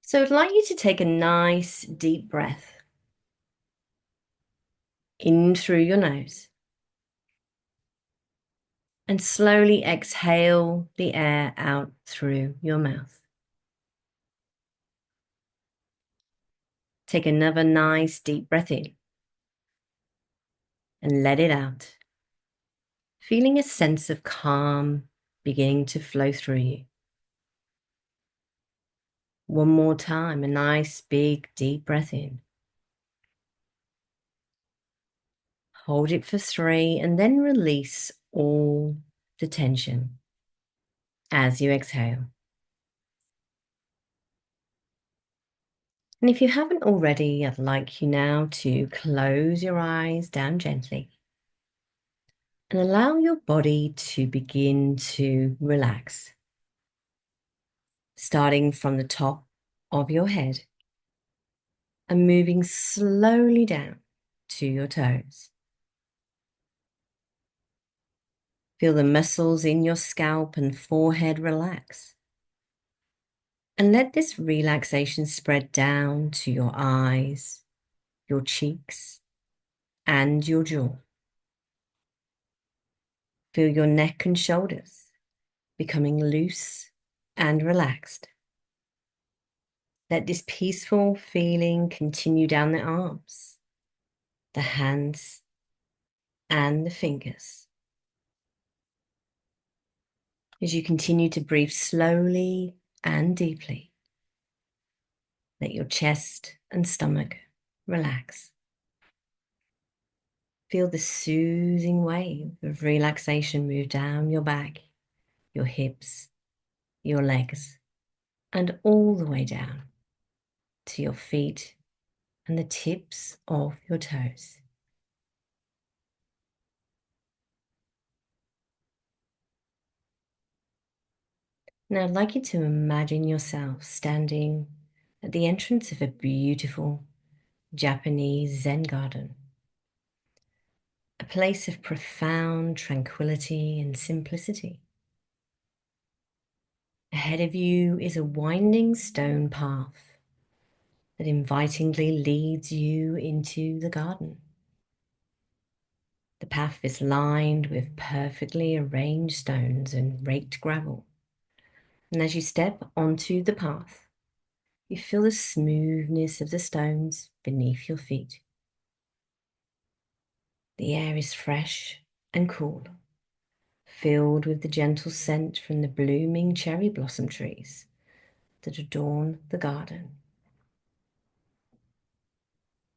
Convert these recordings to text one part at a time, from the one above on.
So I'd like you to take a nice deep breath in through your nose and slowly exhale the air out through your mouth. Take another nice deep breath in and let it out, feeling a sense of calm beginning to flow through you. One more time, a nice big deep breath in. Hold it for 3 and then release all the tension as you exhale. And if you haven't already, I'd like you now to close your eyes down gently and allow your body to begin to relax, starting from the top of your head and moving slowly down to your toes. Feel the muscles in your scalp and forehead relax. And let this relaxation spread down to your eyes, your cheeks, and your jaw. Feel your neck and shoulders becoming loose and relaxed. Let this peaceful feeling continue down the arms, the hands, and the fingers. As you continue to breathe slowly and deeply, let your chest and stomach relax. Feel the soothing wave of relaxation move down your back, your hips, your legs, and all the way down to your feet and the tips of your toes. Now I'd like you to imagine yourself standing at the entrance of a beautiful Japanese Zen garden, a place of profound tranquility and simplicity. Ahead of you is a winding stone path that invitingly leads you into the garden. The path is lined with perfectly arranged stones and raked gravel. And as you step onto the path, you feel the smoothness of the stones beneath your feet. The air is fresh and cool, filled with the gentle scent from the blooming cherry blossom trees that adorn the garden.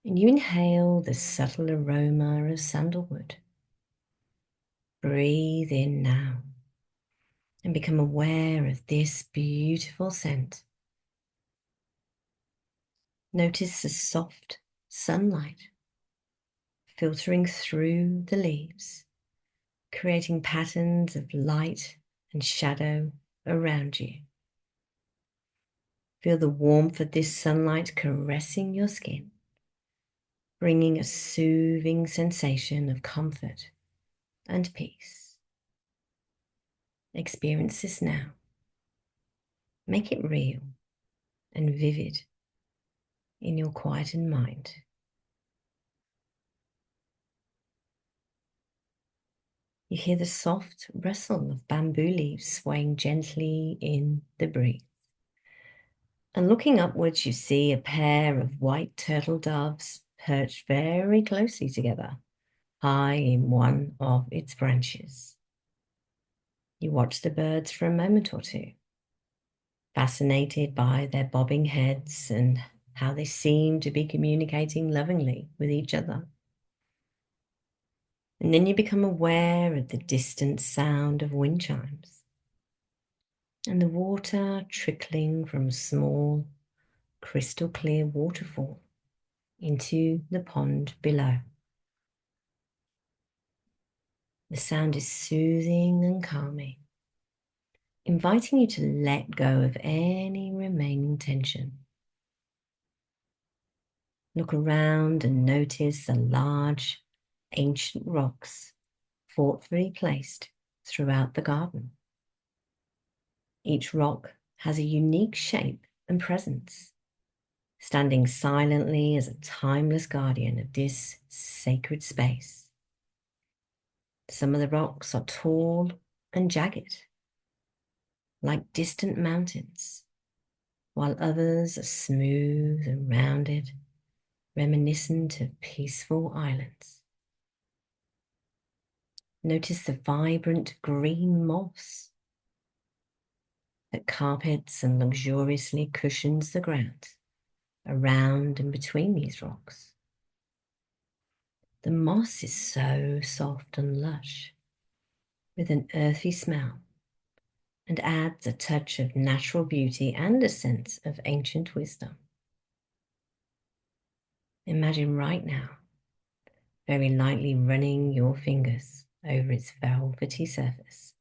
And you inhale the subtle aroma of sandalwood. Breathe in now and become aware of this beautiful scent. Notice the soft sunlight filtering through the leaves, creating patterns of light and shadow around you. Feel the warmth of this sunlight caressing your skin, bringing a soothing sensation of comfort and peace. Experience this now. Make it real and vivid in your quietened mind. You hear the soft rustle of bamboo leaves swaying gently in the breeze. And looking upwards, you see a pair of white turtle doves perched very closely together, high in one of its branches. You watch the birds for a moment or two, fascinated by their bobbing heads and how they seem to be communicating lovingly with each other. And then you become aware of the distant sound of wind chimes and the water trickling from a small, crystal clear waterfall into the pond below. The sound is soothing and calming, inviting you to let go of any remaining tension. Look around and notice the large, ancient rocks thoughtfully placed throughout the garden. Each rock has a unique shape and presence, standing silently as a timeless guardian of this sacred space. Some of the rocks are tall and jagged, like distant mountains, while others are smooth and rounded, reminiscent of peaceful islands. Notice the vibrant green moss that carpets and luxuriously cushions the ground around and between these rocks. The moss is so soft and lush, with an earthy smell, and adds a touch of natural beauty and a sense of ancient wisdom. Imagine right now, very lightly running your fingers over its velvety surface,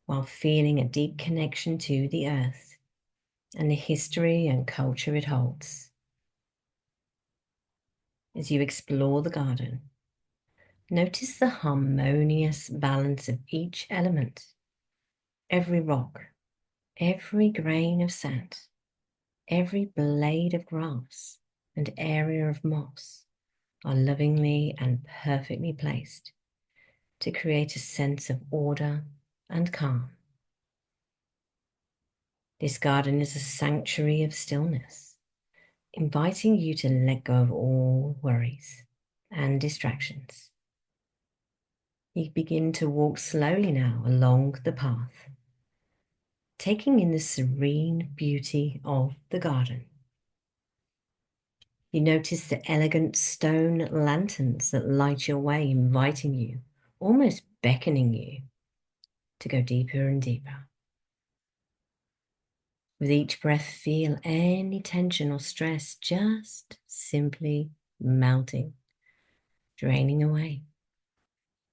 while feeling a deep connection to the earth and the history and culture it holds. As you explore the garden, notice the harmonious balance of each element. Every rock, every grain of sand, every blade of grass and area of moss are lovingly and perfectly placed to create a sense of order and calm. This garden is a sanctuary of stillness, inviting you to let go of all worries and distractions. You begin to walk slowly now along the path, taking in the serene beauty of the garden. You notice the elegant stone lanterns that light your way, inviting you, almost beckoning you to go deeper and deeper. With each breath, feel any tension or stress just simply melting, draining away,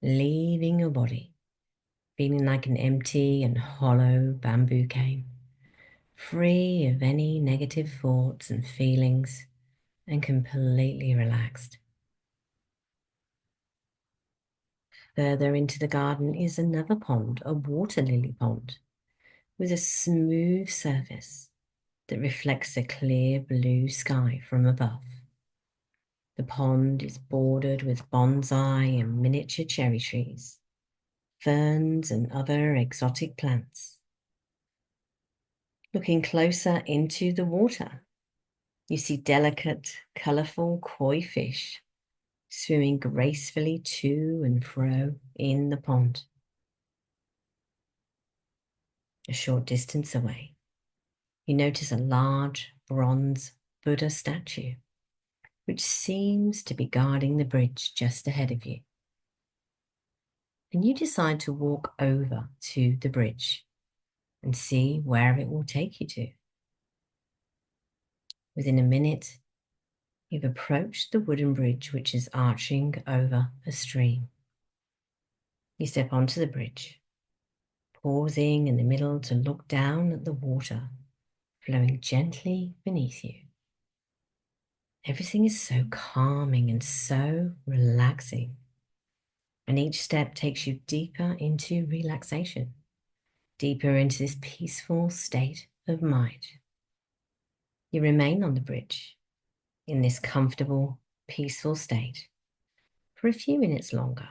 leaving your body, feeling like an empty and hollow bamboo cane, free of any negative thoughts and feelings, and completely relaxed. Further into the garden is another pond, a water lily pond, with a smooth surface that reflects the clear blue sky from above. The pond is bordered with bonsai and miniature cherry trees, ferns and other exotic plants. Looking closer into the water, you see delicate, colourful koi fish swimming gracefully to and fro in the pond. A short distance away, you notice a large bronze Buddha statue, which seems to be guarding the bridge just ahead of you. And you decide to walk over to the bridge and see where it will take you to. Within a minute, you've approached the wooden bridge which is arching over a stream. You step onto the bridge, pausing in the middle to look down at the water flowing gently beneath you. Everything is so calming and so relaxing, and each step takes you deeper into relaxation, deeper into this peaceful state of mind. You remain on the bridge in this comfortable, peaceful state for a few minutes longer,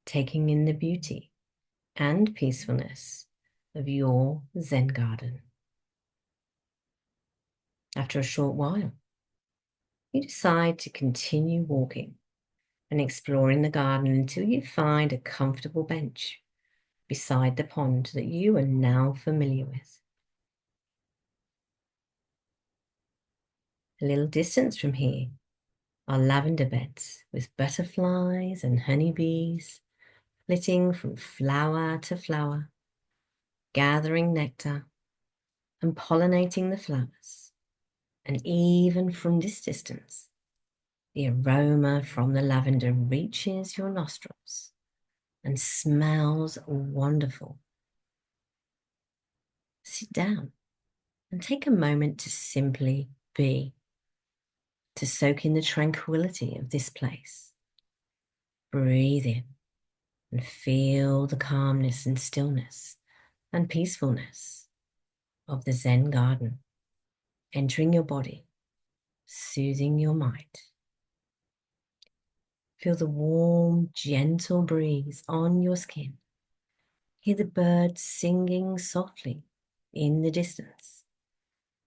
taking in the beauty and peacefulness of your Zen garden. After a short while, you decide to continue walking and exploring the garden until you find a comfortable bench beside the pond that you are now familiar with. A little distance from here are lavender beds with butterflies and honeybees flitting from flower to flower, gathering nectar and pollinating the flowers. And even from this distance, the aroma from the lavender reaches your nostrils and smells wonderful. Sit down and take a moment to simply be, to soak in the tranquility of this place. Breathe in and feel the calmness and stillness and peacefulness of the Zen garden. entering your body, soothing your mind. Feel the warm, gentle breeze on your skin. Hear the birds singing softly in the distance,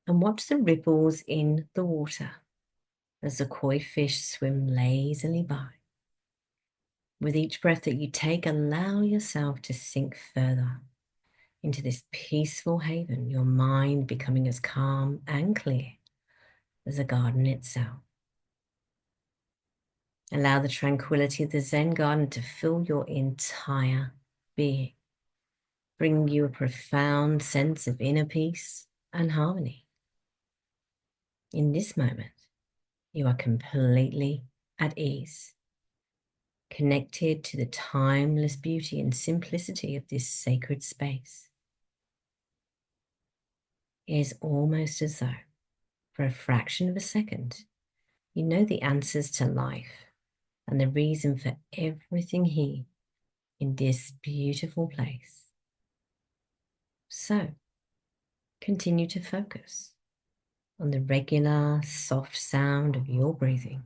and watch the ripples in the water as the koi fish swim lazily by. With each breath that you take, allow yourself to sink further into this peaceful haven, your mind becoming as calm and clear as the garden itself. Allow the tranquility of the Zen garden to fill your entire being, bringing you a profound sense of inner peace and harmony. In this moment, you are completely at ease, connected to the timeless beauty and simplicity of this sacred space. It is almost as though, for a fraction of a second, you know the answers to life and the reason for everything here in this beautiful place. So, continue to focus on the regular, soft sound of your breathing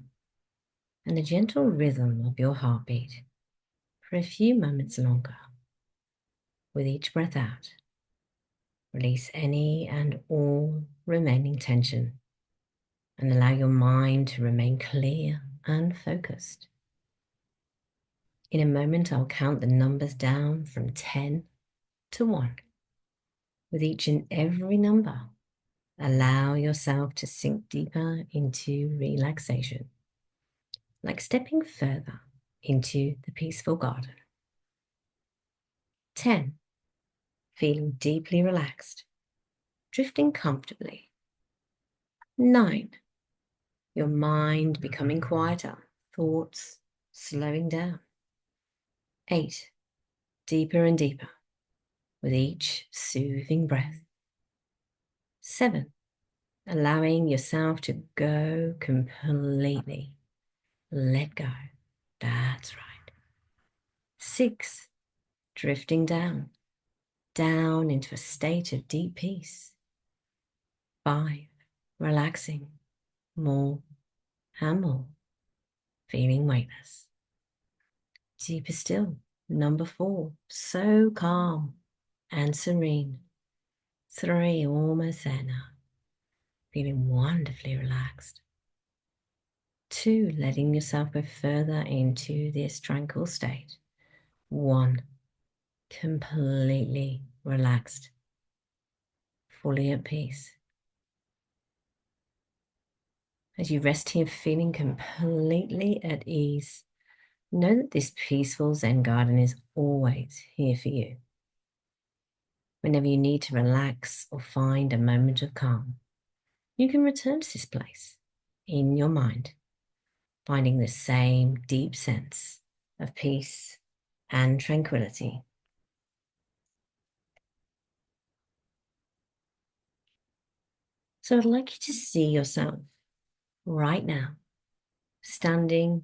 and the gentle rhythm of your heartbeat for a few moments longer. With each breath out, release any and all remaining tension and allow your mind to remain clear and focused. In a moment, I'll count the numbers down from 10 to 1. With each and every number, allow yourself to sink deeper into relaxation, like stepping further into the peaceful garden. 10, feeling deeply relaxed, drifting comfortably. 9, your mind becoming quieter, thoughts slowing down. 8, deeper and deeper with each soothing breath. 7, allowing yourself to go completely. Let go. That's right. 6, drifting down into a state of deep peace. 5, relaxing more and more, feeling weightless. Deeper still, number 4, so calm and serene. 3, almost there now, feeling wonderfully relaxed. 2, letting yourself go further into this tranquil state. 1, completely relaxed, fully at peace. As you rest here feeling completely at ease, know that this peaceful Zen garden is always here for you. Whenever you need to relax or find a moment of calm, you can return to this place in your mind, finding the same deep sense of peace and tranquility. So I'd like you to see yourself right now, standing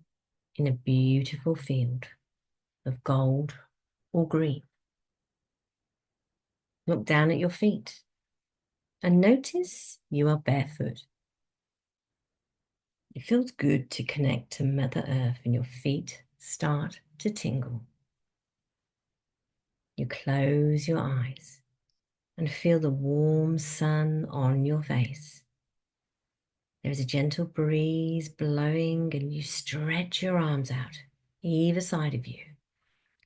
in a beautiful field of gold or green. Look down at your feet and notice you are barefoot. It feels good to connect to Mother Earth and your feet start to tingle. You close your eyes and feel the warm sun on your face. There is a gentle breeze blowing and you stretch your arms out either side of you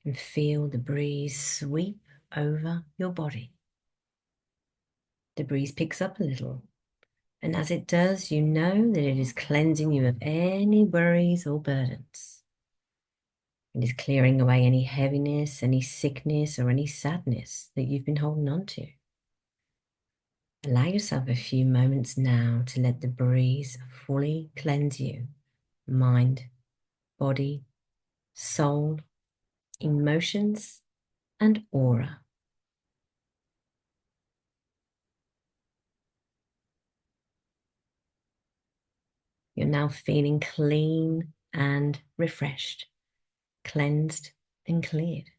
and feel the breeze sweep over your body. The breeze picks up a little, and as it does, you know that it is cleansing you of any worries or burdens. It is clearing away any heaviness, any sickness, or any sadness that you've been holding on to. Allow yourself a few moments now to let the breeze fully cleanse you, mind, body, soul, emotions, and aura. You're now feeling clean and refreshed, cleansed and cleared.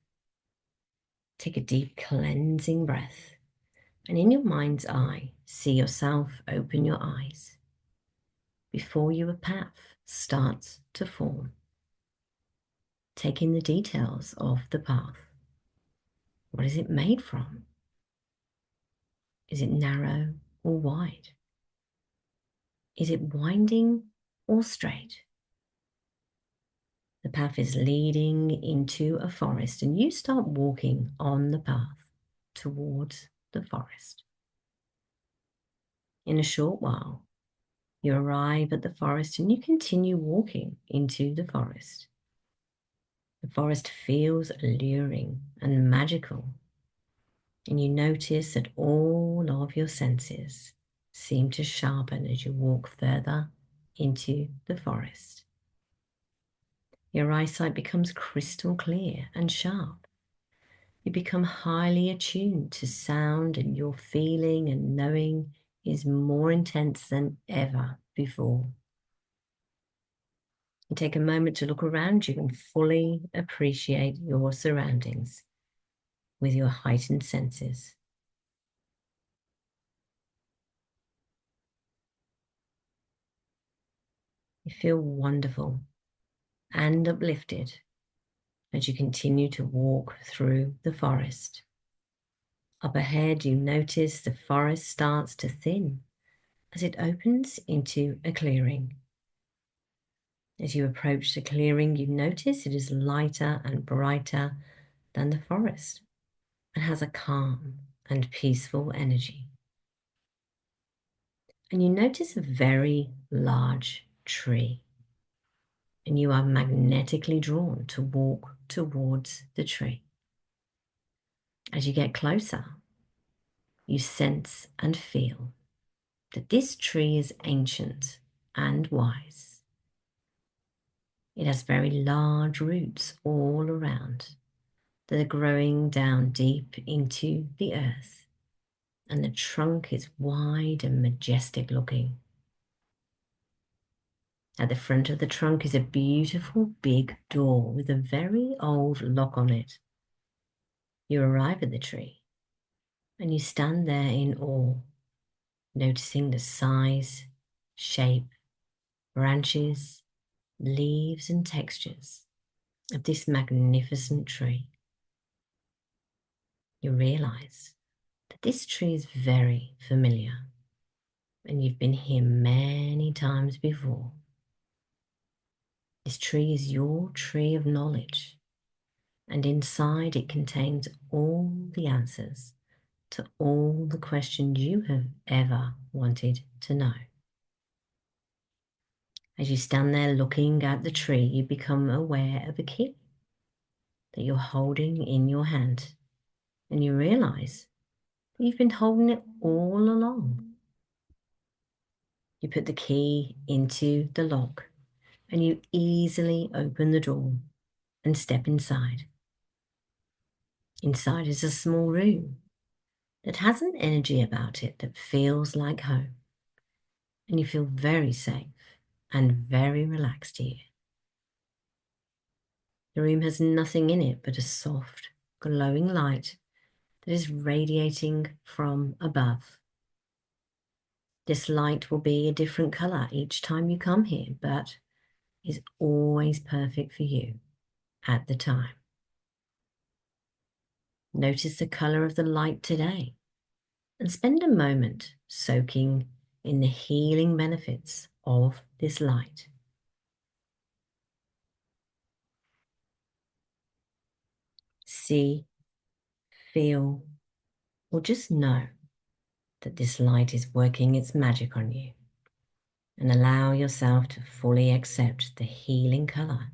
Take a deep cleansing breath And in your mind's eye, see yourself open your eyes. Before you, a path starts to form, taking the details of the path. What is it made from? Is it narrow or wide? Is it winding or straight? The path is leading into a forest, and you start walking on the path towards the forest. In a short while, you arrive at the forest and you continue walking into the forest. The forest feels alluring and magical, and you notice that all of your senses seem to sharpen as you walk further into the forest. Your eyesight becomes crystal clear and sharp. You become highly attuned to sound, and your feeling and knowing is more intense than ever before. And take a moment to look around you and fully appreciate your surroundings with your heightened senses. You feel wonderful and uplifted as you continue to walk through the forest. Up ahead, you notice the forest starts to thin as it opens into a clearing. As you approach the clearing, you notice it is lighter and brighter than the forest and has a calm and peaceful energy. And you notice a very large tree, and you are magnetically drawn to walk towards the tree. As you get closer, you sense and feel that this tree is ancient and wise. It has very large roots all around that are growing down deep into the earth, and the trunk is wide and majestic looking. At the front of the trunk is a beautiful big door with a very old lock on it. You arrive at the tree and you stand there in awe, noticing the size, shape, branches, leaves and textures of this magnificent tree. You realize that this tree is very familiar and you've been here many times before. This tree is your tree of knowledge, and inside it contains all the answers to all the questions you have ever wanted to know. As you stand there looking at the tree, you become aware of a key that you're holding in your hand, and you realize that you've been holding it all along. You put the key into the lock and you easily open the door and step inside. Inside is a small room that has an energy about it that feels like home, and you feel very safe and very relaxed here. The room has nothing in it but a soft, glowing light that is radiating from above. This light will be a different color each time you come here, but is always perfect for you at the time. Notice the color of the light today and spend a moment soaking in the healing benefits of this light. See, feel, or just know that this light is working its magic on you, and allow yourself to fully accept the healing color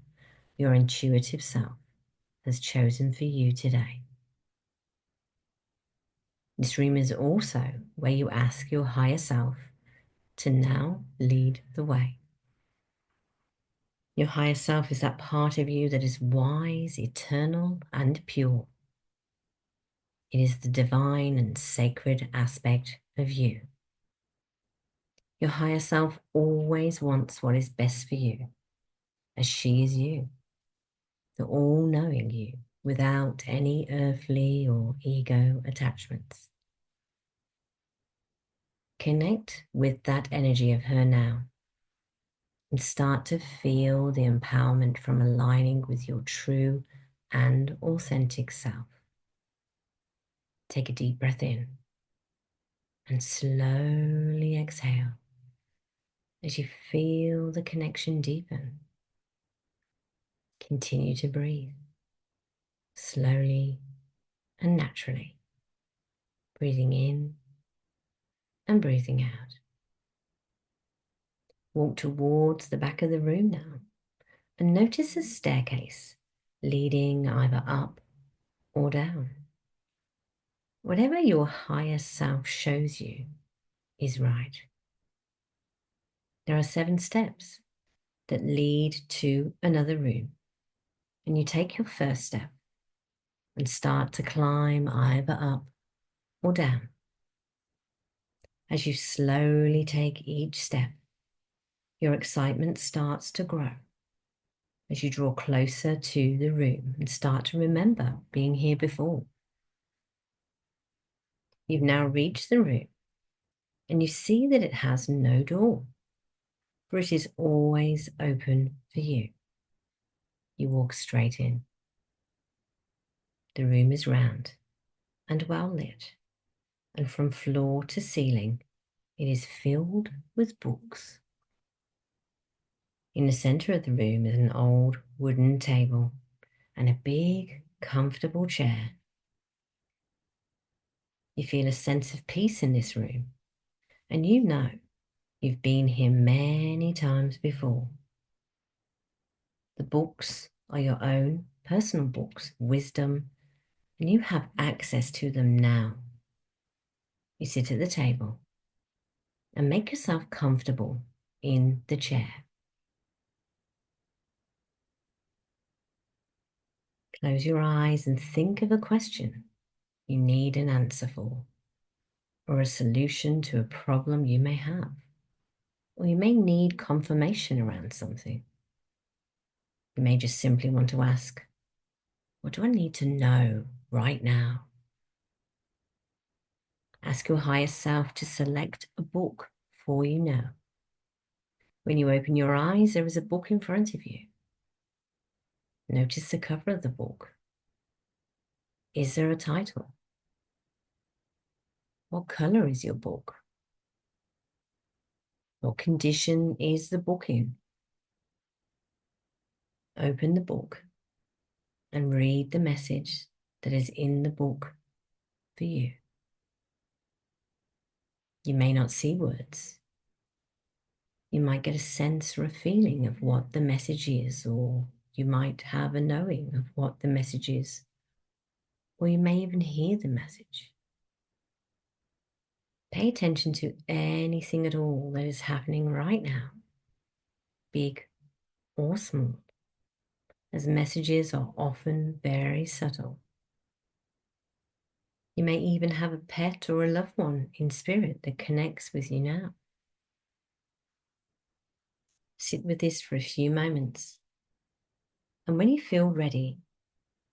your intuitive self has chosen for you today. This room is also where you ask your higher self to now lead the way. Your higher self is that part of you that is wise, eternal, and pure. It is the divine and sacred aspect of you. Your higher self always wants what is best for you, as she is you, the all-knowing you, without any earthly or ego attachments. Connect with that energy of her now and start to feel the empowerment from aligning with your true and authentic self. Take a deep breath in and slowly exhale as you feel the connection deepen. Continue to breathe slowly and naturally, breathing in and breathing out. Walk towards the back of the room now and notice a staircase leading either up or down. Whatever your higher self shows you is right. There are 7 steps that lead to another room, and you take your first step and start to climb either up or down. As you slowly take each step, your excitement starts to grow as you draw closer to the room and start to remember being here before. You've now reached the room and you see that it has no door, for it is always open for you. You walk straight in. The room is round and well lit, and from floor to ceiling, it is filled with books. In the center of the room is an old wooden table and a big, comfortable chair. You feel a sense of peace in this room, and you know you've been here many times before. The books are your own personal books, wisdom, and you have access to them now. You sit at the table and make yourself comfortable in the chair. Close your eyes and think of a question you need an answer for, or a solution to a problem you may have, or you may need confirmation around something. You may just simply want to ask, what do I need to know right now? Ask your higher self to select a book for you now. When you open your eyes, there is a book in front of you. Notice the cover of the book. Is there a title? What color is your book? What condition is the book in? Open the book and read the message that is in the book for you. You may not see words. You might get a sense or a feeling of what the message is, or you might have a knowing of what the message is, or you may even hear the message. Pay attention to anything at all that is happening right now, big or small, as messages are often very subtle. You may even have a pet or a loved one in spirit that connects with you now. Sit with this for a few moments, and when you feel ready,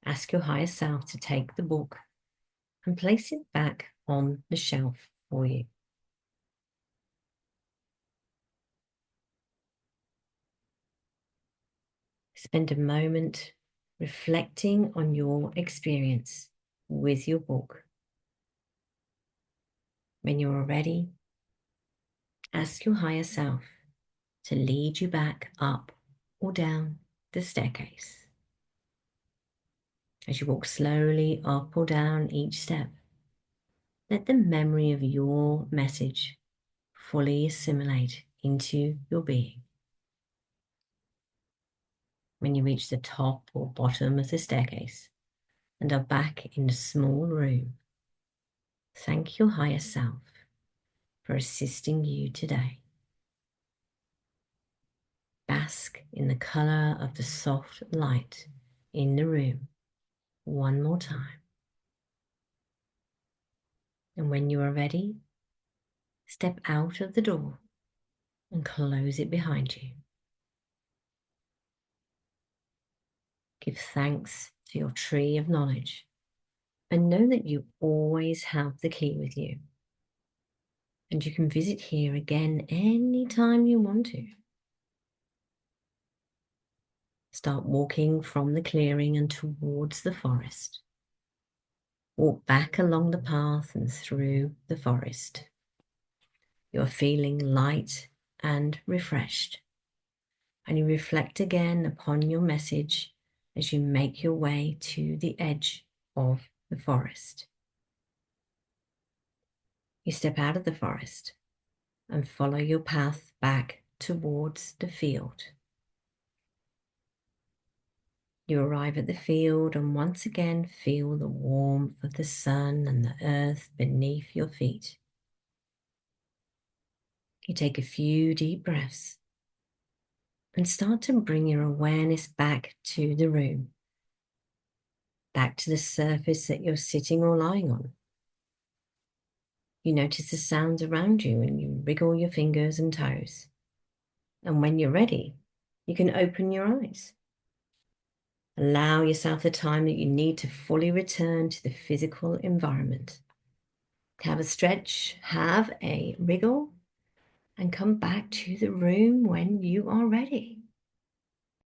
ask your higher self to take the book and place it back on the shelf for you. Spend a moment reflecting on your experience with your book. When you are ready, ask your higher self to lead you back up or down the staircase. As you walk slowly up or down each step, let the memory of your message fully assimilate into your being. When you reach the top or bottom of the staircase and are back in the small room, thank your higher self for assisting you today. Bask in the color of the soft light in the room one more time. And when you are ready, step out of the door and close it behind you. Give thanks to your tree of knowledge and know that you always have the key with you. And you can visit here again anytime you want to. Start walking from the clearing and towards the forest. Walk back along the path and through the forest. You're feeling light and refreshed. And you reflect again upon your message as you make your way to the edge of the forest. You step out of the forest and follow your path back towards the field. You arrive at the field and once again feel the warmth of the sun and the earth beneath your feet. You take a few deep breaths and start to bring your awareness back to the room, back to the surface that you're sitting or lying on. You notice the sounds around you and you wriggle your fingers and toes. And when you're ready, you can open your eyes. Allow yourself the time that you need to fully return to the physical environment. Have a stretch, have a wriggle, and come back to the room when you are ready.